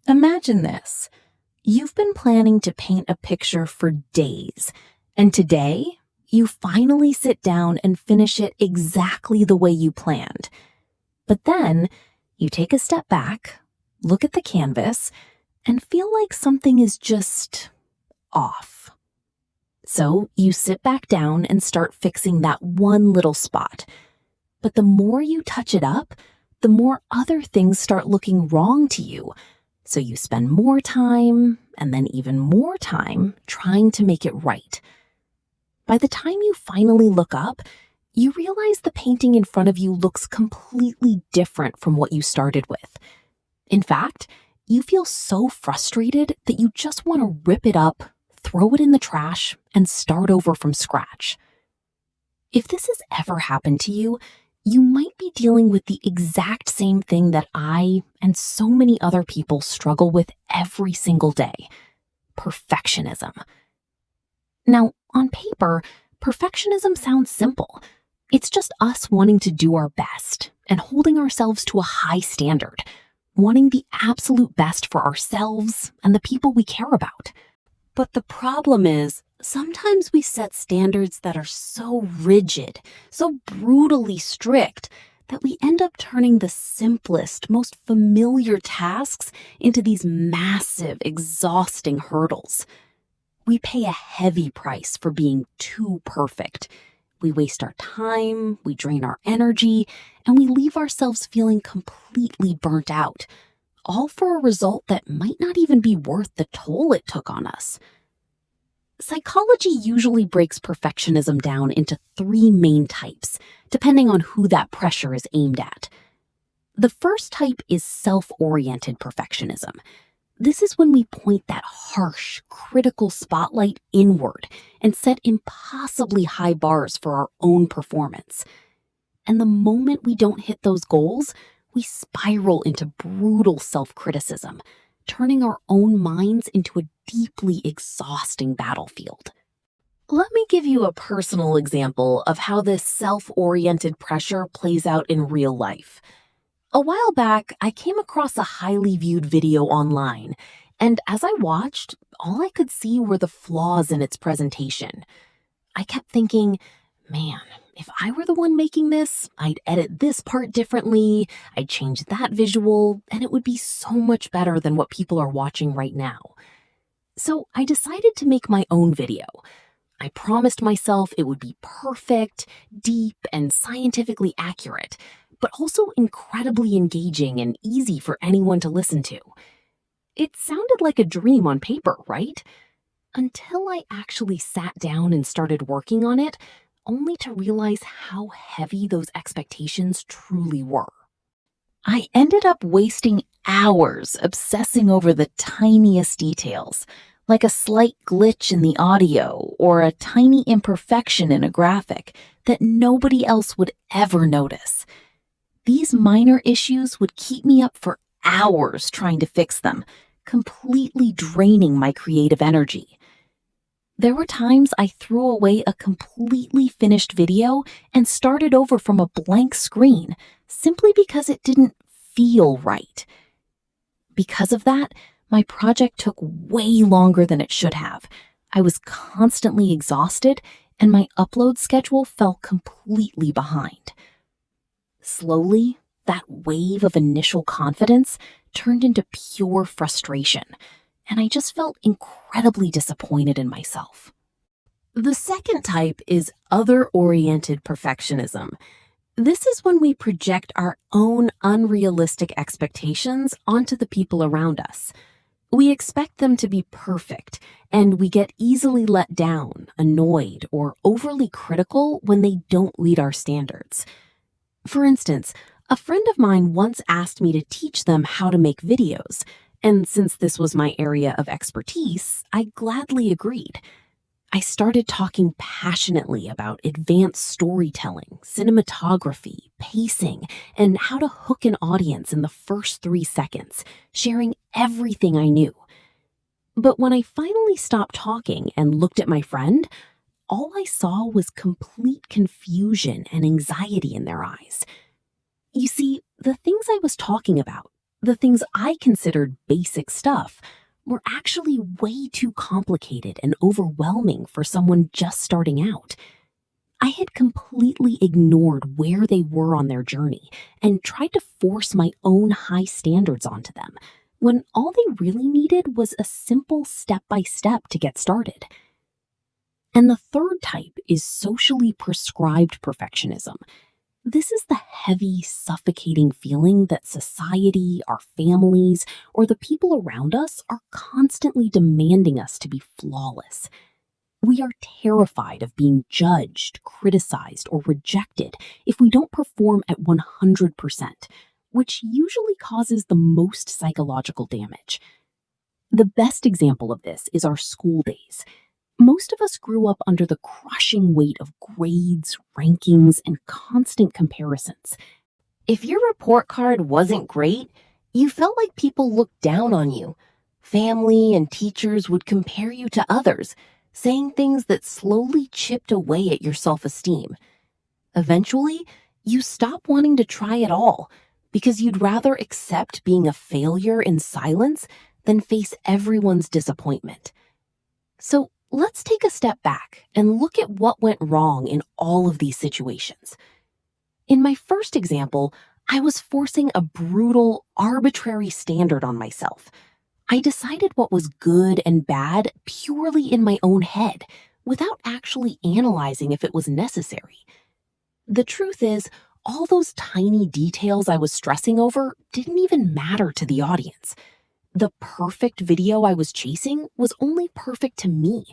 Imagine this. You've been planning to paint a picture for days, and today you finally sit down and finish it exactly the way you planned. But then you take a step back, look at the canvas, and feel like something is just off. So you sit back down and start fixing that one little spot. But the more you touch it up, the more other things start looking wrong to you. So you spend more time and then even more time trying to make it right. By the time you finally look up, you realize the painting in front of you looks completely different from what you started with. In fact, you feel so frustrated that you just want to rip it up, throw it in the trash, and start over from scratch. If this has ever happened to you, you might be dealing with the exact same thing that I and so many other people struggle with every single day: perfectionism. Now, on paper, perfectionism sounds simple. It's just us wanting to do our best and holding ourselves to a high standard, wanting the absolute best for ourselves and the people we care about. But the problem is, sometimes we set standards that are so rigid, so brutally strict, that we end up turning the simplest, most familiar tasks into these massive, exhausting hurdles. We pay a heavy price for being too perfect. We waste our time, we drain our energy, and we leave ourselves feeling completely burnt out, all for a result that might not even be worth the toll it took on us. Psychology usually breaks perfectionism down into 3 main types, depending on who that pressure is aimed at. The first type is self-oriented perfectionism. This is when we point that harsh, critical spotlight inward and set impossibly high bars for our own performance. And the moment we don't hit those goals, we spiral into brutal self-criticism, turning our own minds into a deeply exhausting battlefield. Let me give you a personal example of how this self-oriented pressure plays out in real life. A while back, I came across a highly viewed video online, and as I watched, all I could see were the flaws in its presentation. I kept thinking, man, if I were the one making this, I'd edit this part differently, I'd change that visual, and it would be so much better than what people are watching right now. So I decided to make my own video. I promised myself it would be perfect, deep, and scientifically accurate, but also incredibly engaging and easy for anyone to listen to. It sounded like a dream on paper, right? Until I actually sat down and started working on it, only to realize how heavy those expectations truly were. I ended up wasting hours obsessing over the tiniest details, like a slight glitch in the audio or a tiny imperfection in a graphic that nobody else would ever notice. These minor issues would keep me up for hours trying to fix them, completely draining my creative energy. There were times I threw away a completely finished video and started over from a blank screen simply because it didn't feel right. Because of that, my project took way longer than it should have. I was constantly exhausted, and my upload schedule fell completely behind. Slowly, that wave of initial confidence turned into pure frustration, and I just felt incredibly disappointed in myself. The second type is other-oriented perfectionism. This is when we project our own unrealistic expectations onto the people around us. We expect them to be perfect, and we get easily let down, annoyed, or overly critical when they don't meet our standards. For instance, a friend of mine once asked me to teach them how to make videos, and since this was my area of expertise, I gladly agreed. I started talking passionately about advanced storytelling, cinematography, pacing, and how to hook an audience in the first 3 seconds, sharing everything I knew. But when I finally stopped talking and looked at my friend, all I saw was complete confusion and anxiety in their eyes. You see, the things I was talking about, The things I considered basic stuff were actually way too complicated and overwhelming for someone just starting out. I had completely ignored where they were on their journey and tried to force my own high standards onto them, when all they really needed was a simple step by step to get started. And the third type is socially prescribed perfectionism. This is the heavy, suffocating feeling that society, our families, or the people around us are constantly demanding us to be flawless. We are terrified of being judged, criticized, or rejected if we don't perform at 100%, which usually causes the most psychological damage. The best example of this is our school days. Most of us grew up under the crushing weight of grades, rankings, and constant comparisons. If your report card wasn't great, you felt like people looked down on you. Family and teachers would compare you to others, saying things that slowly chipped away at your self-esteem. Eventually, you stop wanting to try at all because you'd rather accept being a failure in silence than face everyone's disappointment. So let's take a step back and look at what went wrong in all of these situations. In my first example, I was forcing a brutal, arbitrary standard on myself. I decided what was good and bad purely in my own head, without actually analyzing if it was necessary. The truth is, all those tiny details I was stressing over didn't even matter to the audience. The perfect video I was chasing was only perfect to me.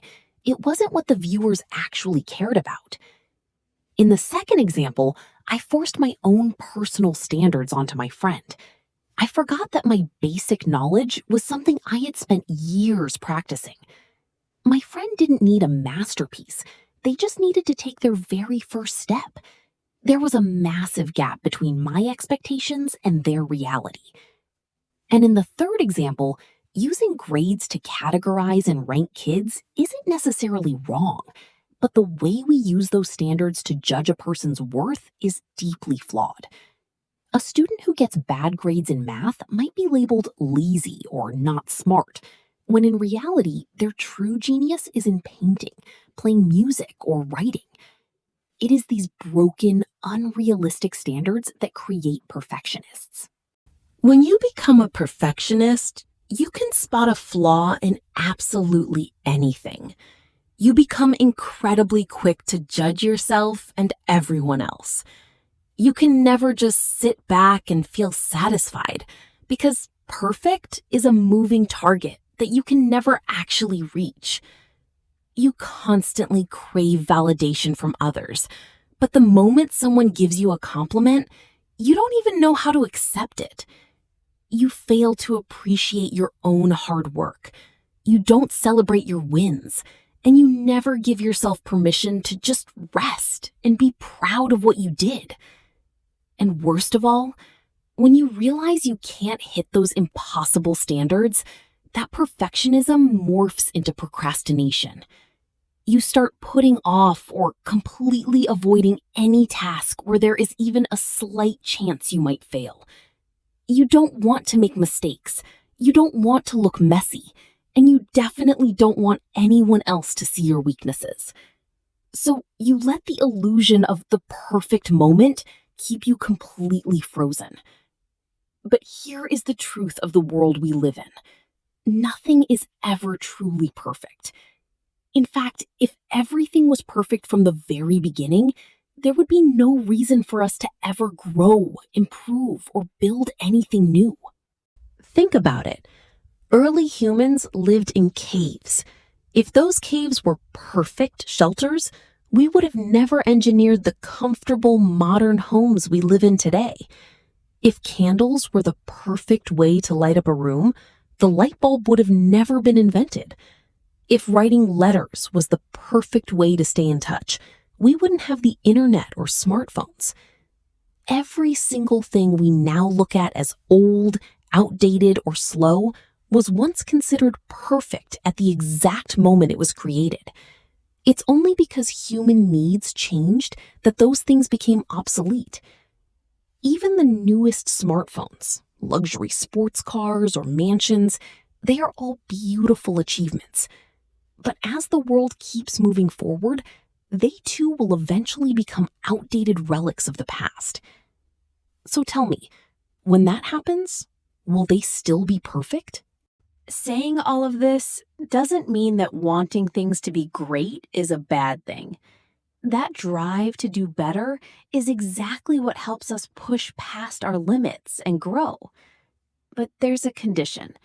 It wasn't what the viewers actually cared about. In the second example, I forced my own personal standards onto my friend. I forgot that my basic knowledge was something I had spent years practicing. My friend didn't need a masterpiece. They just needed to take their very first step. There was a massive gap between my expectations and their reality. And in the third example, using grades to categorize and rank kids isn't necessarily wrong, but the way we use those standards to judge a person's worth is deeply flawed. A student who gets bad grades in math might be labeled lazy or not smart, when in reality, their true genius is in painting, playing music, or writing. It is these broken, unrealistic standards that create perfectionists. When you become a perfectionist, you can spot a flaw in absolutely anything. You become incredibly quick to judge yourself and everyone else. You can never just sit back and feel satisfied, because perfect is a moving target that you can never actually reach. You constantly crave validation from others, but the moment someone gives you a compliment, you don't even know how to accept it. You fail to appreciate your own hard work. You don't celebrate your wins, and you never give yourself permission to just rest and be proud of what you did. And worst of all, when you realize you can't hit those impossible standards, that perfectionism morphs into procrastination. You start putting off or completely avoiding any task where there is even a slight chance you might fail. You don't want to make mistakes. You don't want to look messy. And you definitely don't want anyone else to see your weaknesses. So you let the illusion of the perfect moment keep you completely frozen. But here is the truth of the world we live in. Nothing is ever truly perfect. In fact, if everything was perfect from the very beginning, there would be no reason for us to ever grow, improve, or build anything new. Think about it. Early humans lived in caves. If those caves were perfect shelters, we would have never engineered the comfortable modern homes we live in today. If candles were the perfect way to light up a room, the light bulb would have never been invented. If writing letters was the perfect way to stay in touch, we wouldn't have the internet or smartphones. Every single thing we now look at as old, outdated, or slow was once considered perfect at the exact moment it was created. It's only because human needs changed that those things became obsolete. Even the newest smartphones, luxury sports cars or mansions, they are all beautiful achievements. But as the world keeps moving forward, they too will eventually become outdated relics of the past. So tell me, when that happens, will they still be perfect? Saying all of this doesn't mean that wanting things to be great is a bad thing. That drive to do better is exactly what helps us push past our limits and grow. But there's a condition.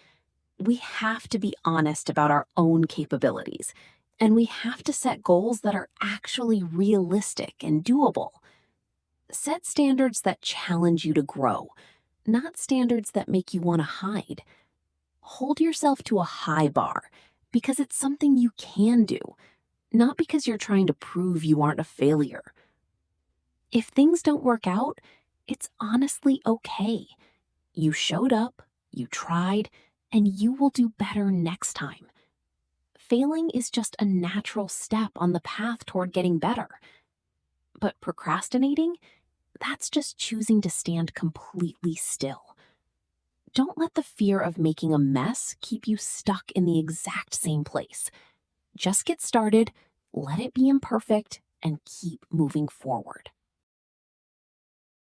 We have to be honest about our own capabilities, and we have to set goals that are actually realistic and doable. Set standards that challenge you to grow, not standards that make you want to hide. Hold yourself to a high bar because it's something you can do, not because you're trying to prove you aren't a failure. If things don't work out, it's honestly okay. You showed up, you tried, and you will do better next time. Failing is just a natural step on the path toward getting better. But procrastinating, that's just choosing to stand completely still. Don't let the fear of making a mess keep you stuck in the exact same place. Just get started, let it be imperfect, and keep moving forward.